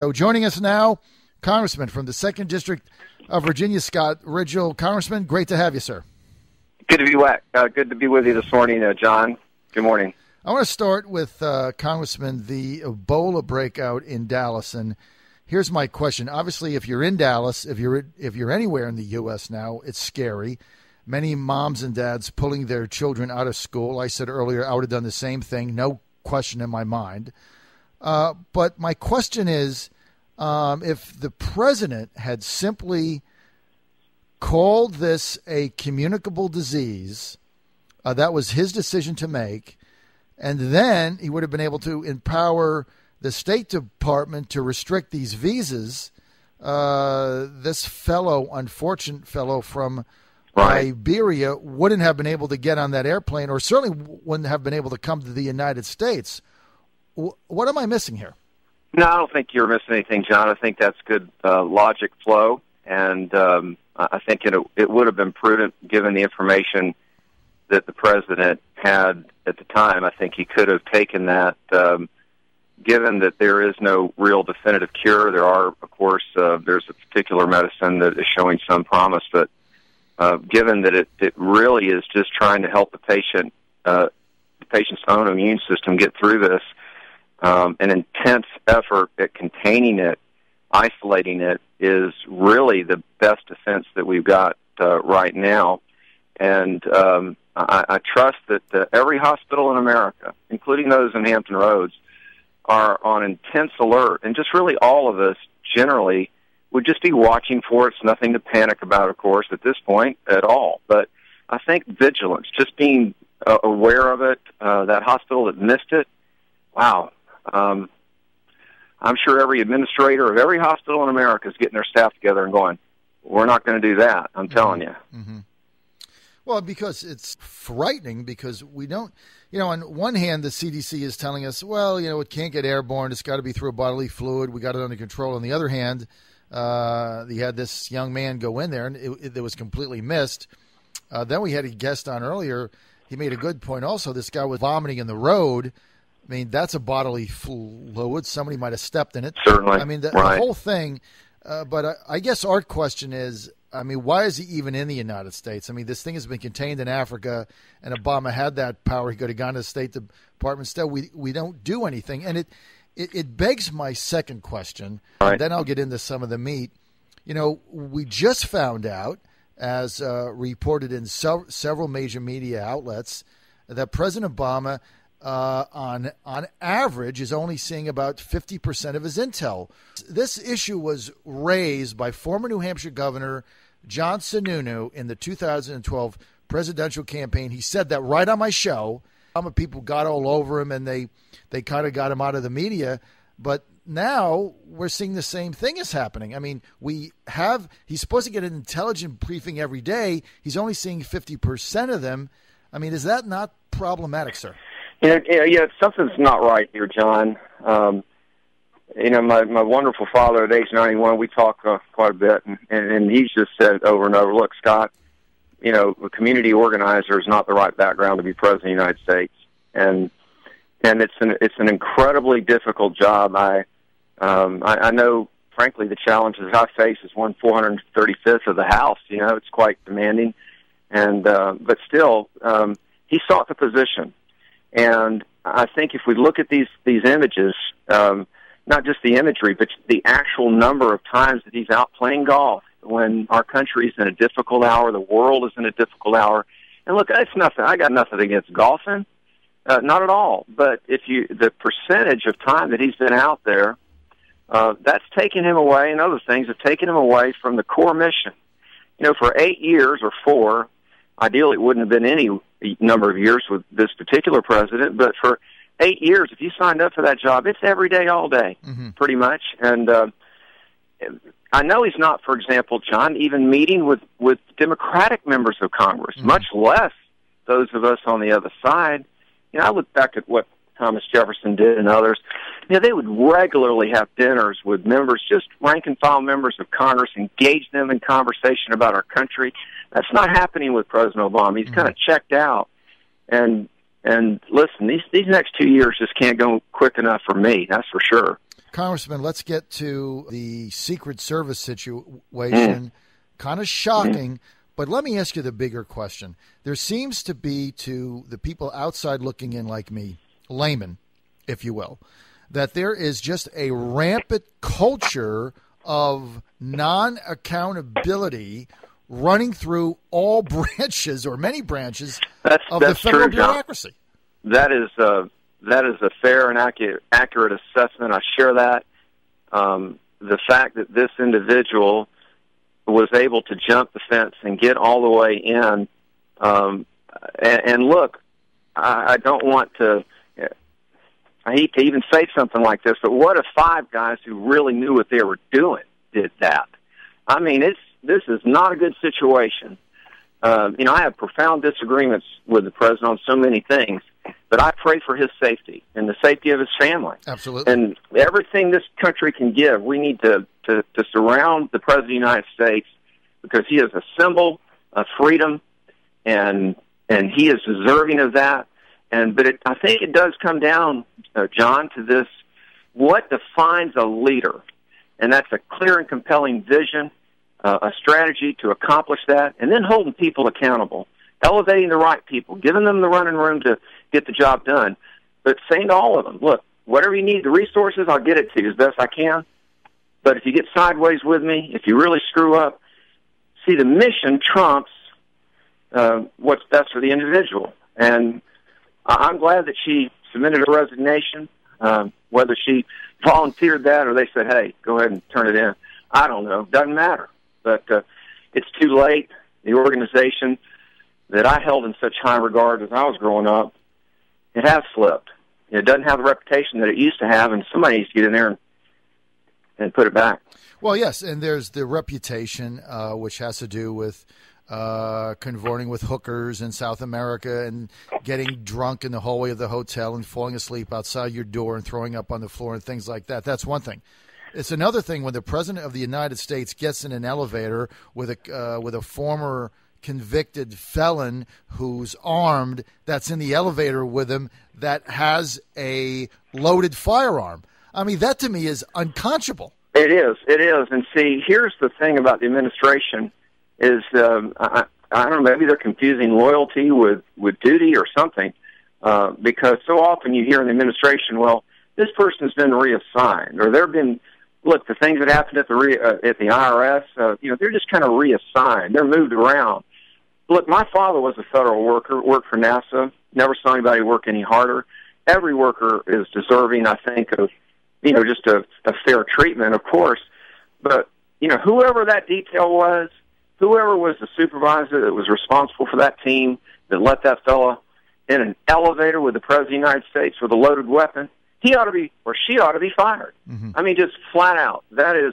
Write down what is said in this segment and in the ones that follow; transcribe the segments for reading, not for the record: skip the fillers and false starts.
So joining us now, Congressman from the 2nd District of Virginia, Scott Rigell. Congressman, great to have you, sir. Good to be good to be with you this morning, John. Good morning. I want to start with, Congressman, the Ebola breakout in Dallas. And here's my question. Obviously, if you're in Dallas, if you're anywhere in the U.S. now, it's scary. Many moms and dads pulling their children out of school. I said earlier I would have done the same thing, no question in my mind. But my question is, if the president had simply called this a communicable disease, that was his decision to make, and then he would have been able to empower the State Department to restrict these visas, this unfortunate fellow from Liberia wouldn't have been able to get on that airplane, or certainly wouldn't have been able to come to the United States. What am I missing here? No, I don't think you're missing anything, John. I think that's good logic flow, and I think it would have been prudent given the information that the president had at the time. I think he could have taken that, given that there is no real definitive cure. There are, of course, there's a particular medicine that is showing some promise, but given that it really is just trying to help the patient's own immune system get through this, an intense effort at containing it, isolating it, is really the best defense that we've got right now. And I trust that every hospital in America, including those in Hampton Roads, are on intense alert, and just really all of us generally would just be watching for it. It's nothing to panic about, of course, at this point at all. But I think vigilance, just being aware of it, that hospital that missed it, wow. I'm sure every administrator of every hospital in America is getting their staff together and going, we're not going to do that, I'm telling you. Mm-hmm. Well, because it's frightening, because we don't, on one hand, the CDC is telling us, well, it can't get airborne. It's got to be through a bodily fluid. We got it under control. On the other hand, you had this young man go in there, and it was completely missed. Then we had a guest on earlier. He made a good point also. This guy was vomiting in the road. I mean, that's a bodily fluid. Somebody might have stepped in it. Certainly. I mean, the whole thing. But I guess our question is, why is he even in the United States? I mean, this thing has been contained in Africa, and Obama had that power. He could have gone to the State Department. Still, we don't do anything. And it begs my second question, and then I'll get into some of the meat. We just found out, as reported in several major media outlets, that President Obama, on average, is only seeing about 50% of his intel. This issue was raised by former New Hampshire Governor John Sununu in the 2012 presidential campaign. He said that right on my show. People got all over him, and they kind of got him out of the media. But now we're seeing the same thing is happening. I mean, he's supposed to get an intelligence briefing every day. He's only seeing 50% of them. I mean, is that not problematic, sir? Something's not right here, John. My wonderful father at age 91, we talk quite a bit, and he's just said over and over, look, Scott, a community organizer is not the right background to be president of the United States. And it's an incredibly difficult job. I know, frankly, the challenges I face as 1/435th of the House. It's quite demanding, but still, he sought the position. And I think if we look at these images, not just the imagery, but the actual number of times that he's out playing golf when our country is in a difficult hour, the world is in a difficult hour. And look, it's nothing. I got nothing against golfing, not at all. But the percentage of time that he's been out there, that's taken him away, and other things have taken him away from the core mission. For 8 years or 4, ideally it wouldn't have been any number of years with this particular president, but for 8 years, if you signed up for that job, it's every day, all day, pretty much. And I know he's not, for example, John, even meeting with Democratic members of Congress, much less those of us on the other side. I look back at what Thomas Jefferson did and others. They would regularly have dinners with members, just rank-and-file members of Congress, engage them in conversation about our country. That's not happening with President Obama. He's kind of checked out. And listen, these next 2 years just can't go quick enough for me, that's for sure. Congressman, let's get to the Secret Service situation. Kind of shocking, but let me ask you the bigger question. There seems to be, to the people outside looking in like me, laymen, if you will, that there is just a rampant culture of non-accountability running through all branches or many branches of the federal bureaucracy. That is a fair and accurate assessment. I share that. The fact that this individual was able to jump the fence and get all the way in, and look, I don't want to. I hate to even say something like this, but what if 5 guys who really knew what they were doing did that? I mean, this is not a good situation. I have profound disagreements with the president on so many things, but I pray for his safety and the safety of his family. Absolutely. And everything this country can give, we need to surround the president of the United States, because he is a symbol of freedom, and he is deserving of that. But I think it does come down, John, to this: what defines a leader? And that's a clear and compelling vision, a strategy to accomplish that, and then holding people accountable, elevating the right people, giving them the running room to get the job done, but saying to all of them, look, whatever you need, the resources, I'll get it to you as best I can. But if you get sideways with me, if you really screw up, see, the mission trumps what's best for the individual. And I'm glad that she submitted a resignation, whether she volunteered that or they said, hey, go ahead and turn it in. I don't know. Doesn't matter. But it's too late. The organization that I held in such high regard as I was growing up, it has slipped. It doesn't have the reputation that it used to have, and somebody needs to get in there and put it back. Well, yes, and there's the reputation, which has to do with consorting with hookers in South America and getting drunk in the hallway of the hotel and falling asleep outside your door and throwing up on the floor and things like that. That's one thing. It's another thing when the President of the United States gets in an elevator with a former convicted felon who's armed, that's in the elevator with him, that has a loaded firearm. I mean, that to me is unconscionable. It is. And see, here's the thing about the administration is, I don't know, maybe they're confusing loyalty with duty or something, because so often you hear in the administration, well, this person's been reassigned, or they've been, look, the things that happened at the IRS, they're just kind of reassigned. They're moved around. Look, my father was a federal worker, worked for NASA, never saw anybody work any harder. Every worker is deserving, I think, of, just a fair treatment, of course. But, whoever that detail was, whoever was the supervisor that was responsible for that team that let that fella in an elevator with the President of the United States with a loaded weapon, he ought to be, or she ought to be fired. Mm-hmm. I mean, just flat out. There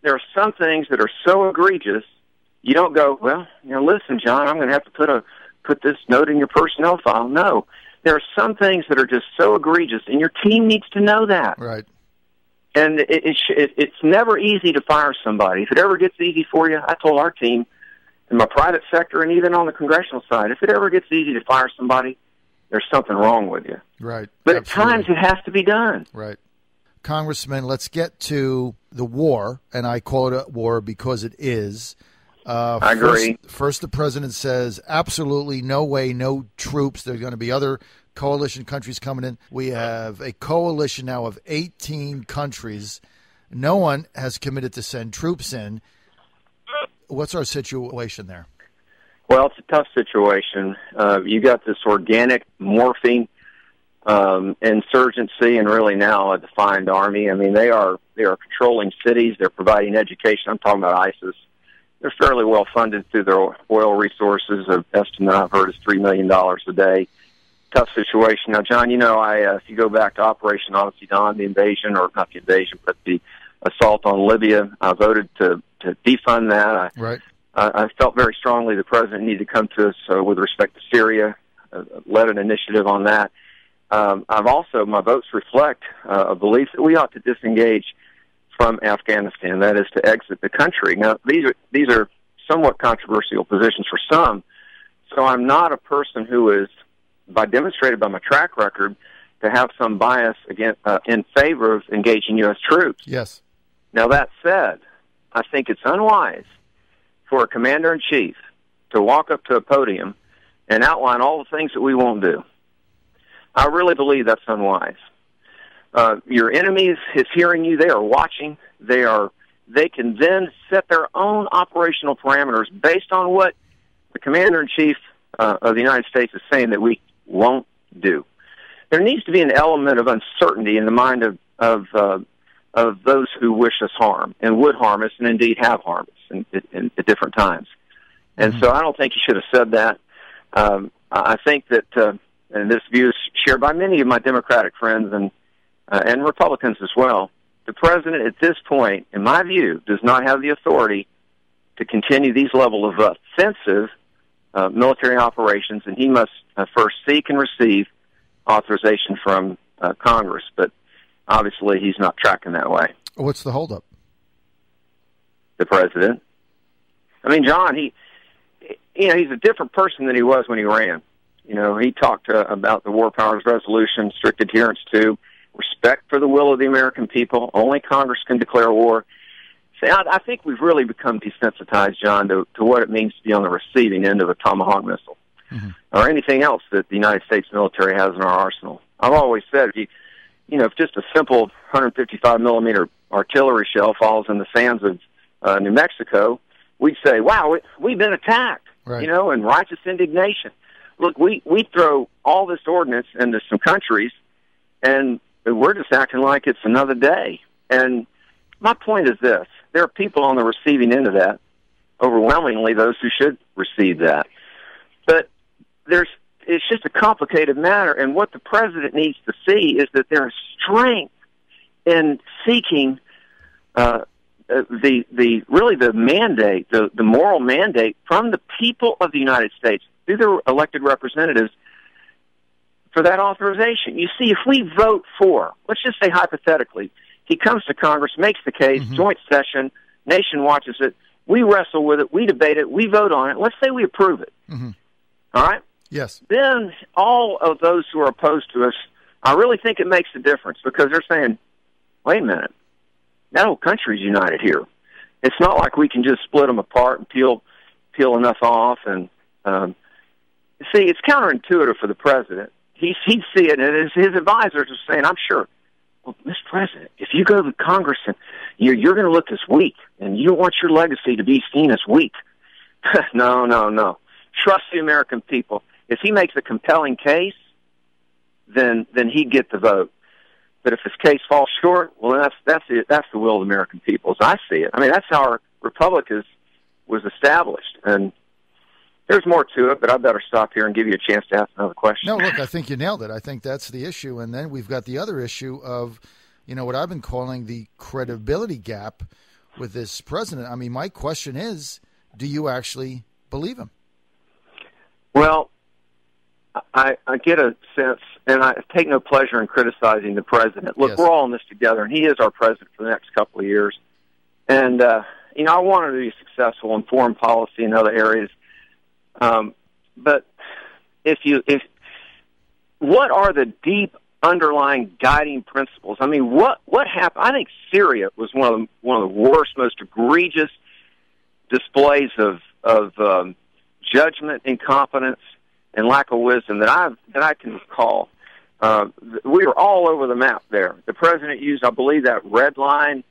are some things that are so egregious, you don't go, well, listen, John, I'm going to have to put this note in your personnel file. No. There are some things that are just so egregious, and your team needs to know that. Right. And it's never easy to fire somebody. If it ever gets easy for you, I told our team in my private sector and even on the congressional side, if it ever gets easy to fire somebody, there's something wrong with you. Right. But Absolutely. At times it has to be done. Right. Congressman, let's get to the war, and I call it a war because it is. I agree. First, the president says, absolutely no way, no troops. There are going to be other coalition countries coming in. We have a coalition now of 18 countries. No one has committed to send troops in. What's our situation there? Well, it's a tough situation. You got this organic morphing insurgency, and really now a defined army. I mean, they are controlling cities. They're providing education. I'm talking about ISIS. They're fairly well funded through their oil resources. An estimate I've heard is $3 million a day. Tough situation. Now, John, if you go back to Operation Odyssey Dawn, the invasion, or not the invasion, but the assault on Libya, I voted to defund that. Right. I felt very strongly the president needed to come to us with respect to Syria, led an initiative on that. My votes reflect a belief that we ought to disengage from Afghanistan, that is to exit the country. Now, these are somewhat controversial positions for some, so I'm not a person who is, demonstrated by my track record, to have some bias in favor of engaging U.S. troops. Yes. Now, that said, I think it's unwise for a commander-in-chief to walk up to a podium and outline all the things that we won't do. I really believe that's unwise. Your enemy is hearing you. They are watching. They can then set their own operational parameters based on what the commander-in-chief of the United States is saying that we won't do. There needs to be an element of uncertainty in the mind of those who wish us harm and would harm us and indeed have harmed us at different times. And so I don't think you should have said that. I think that, and this view is shared by many of my Democratic friends and Republicans as well, the president at this point, in my view, does not have the authority to continue these level of offensive military operations, and he must first seek and receive authorization from Congress. But obviously, he's not tracking that way. What's the holdup? The president. I mean, John, he's a different person than he was when he ran. He talked about the War Powers Resolution, strict adherence to, respect for the will of the American people. Only Congress can declare war. See, I think we've really become desensitized, John, to what it means to be on the receiving end of a Tomahawk missile or anything else that the United States military has in our arsenal. I've always said, if just a simple 155 millimeter artillery shell falls in the sands of New Mexico, we'd say, wow, we've been attacked, right. And righteous indignation. Look, we throw all this ordnance into some countries, and we're just acting like it's another day. And my point is this. There are people on the receiving end of that, overwhelmingly those who should receive that. But it's just a complicated matter, and what the president needs to see is that there is strength in seeking the mandate, the moral mandate from the people of the United States through their elected representatives for that authorization. You see, if we vote for, let's just say hypothetically, he comes to Congress, makes the case, joint session, nation watches it, we wrestle with it, we debate it, we vote on it, let's say we approve it. All right? Yes. Then all of those who are opposed to us, I really think it makes a difference because they're saying, wait a minute, that whole country's united here. It's not like we can just split them apart and peel enough off. And see, it's counterintuitive for the president. He'd see it, and his advisors are saying, I'm sure, well, Mr. President, if you go to Congress and you're going to look as weak, and you don't want your legacy to be seen as weak. No. Trust the American people. If he makes a compelling case, then he'd get the vote. But if his case falls short, well, that's it. That's the will of the American people, as I see it. I mean, that's how our republic was established. And there's more to it, but I better stop here and give you a chance to ask another question. No, look, I think you nailed it. I think that's the issue. And then we've got the other issue of, what I've been calling the credibility gap with this president. I mean, my question is, do you actually believe him? Well, I get a sense, and I take no pleasure in criticizing the president. Look, We're all in this together, and he is our president for the next couple of years. And, I want him to be successful in foreign policy and other areas. But what are the deep underlying guiding principles? I mean, what happened? I think Syria was one of the worst, most egregious displays of judgment, incompetence, and lack of wisdom that I can recall. We were all over the map there. The president used, I believe, that red line.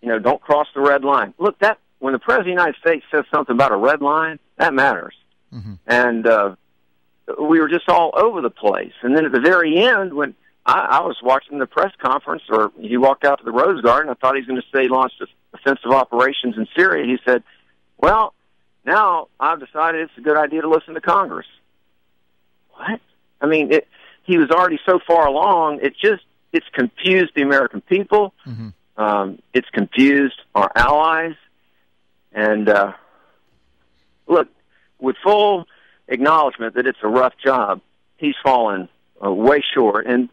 Don't cross the red line. Look, when the president of the United States says something about a red line, that matters. And we were just all over the place. And then at the very end, when I was watching the press conference, or he walked out to the Rose Garden, I thought he was going to say he launched offensive operations in Syria. He said, well, now I've decided it's a good idea to listen to Congress. What? I mean, he was already so far along, it's confused the American people. It's confused our allies. And look, with full acknowledgement that it's a rough job, he's fallen way short. And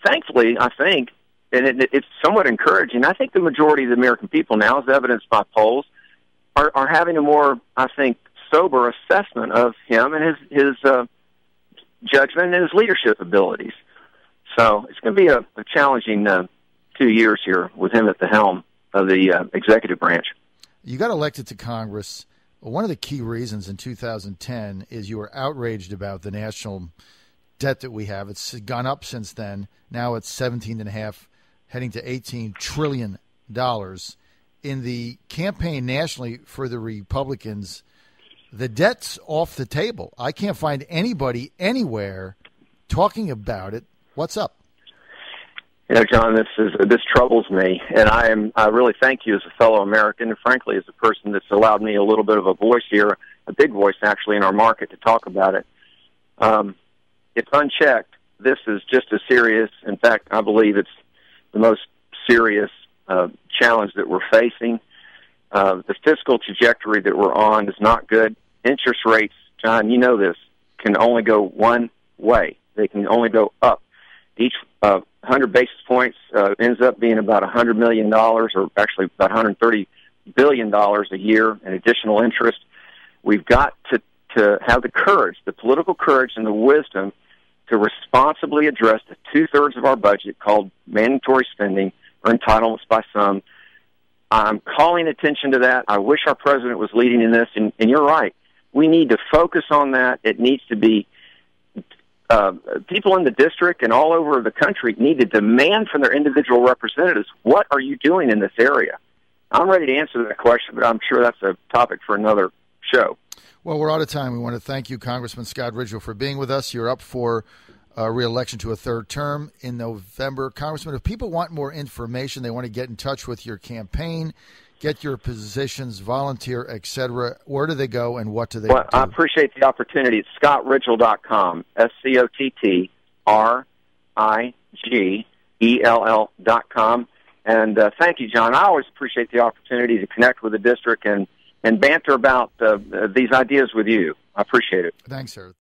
thankfully, I think, and it's somewhat encouraging, I think the majority of the American people now, as evidenced by polls, are having a more, I think, sober assessment of him and his judgment and his leadership abilities. So it's going to be a challenging 2 years here with him at the helm of the executive branch. You got elected to Congress. One of the key reasons in 2010 is you were outraged about the national debt that we have. It's gone up since then. Now it's 17.5, heading to $18 trillion. In the campaign nationally for the Republicans, the debt's off the table. I can't find anybody anywhere talking about it. What's up? You know, John, this troubles me, and I really thank you as a fellow American, and frankly, as a person that's allowed me a little bit of a voice here, a big voice actually in our market to talk about it. If unchecked, this is just as serious. In fact, I believe it's the most serious challenge that we're facing. The fiscal trajectory that we're on is not good. Interest rates, John, you know this, can only go one way. They can only go up. Each 100 basis points ends up being about $100 million, or actually about $130 billion a year in additional interest. We've got to have the courage, the political courage and the wisdom to responsibly address the two-thirds of our budget called mandatory spending or entitlements by some. I'm calling attention to that. I wish our president was leading in this, and you're right. We need to focus on that. It needs to be people in the district and all over the country need to demand from their individual representatives, what are you doing in this area? I'm ready to answer that question, but I'm sure that's a topic for another show. Well, we're out of time. We want to thank you, Congressman Scott Rigell, for being with us. You're up for re-election to a third term in November. Congressman, if people want more information, they want to get in touch with your campaign, get your positions, volunteer, etc., where do they go and what do they do? I appreciate the opportunity. It's ScottRigell.com, ScottRigell.com. And thank you, John. I always appreciate the opportunity to connect with the district and banter about these ideas with you. I appreciate it. Thanks, sir.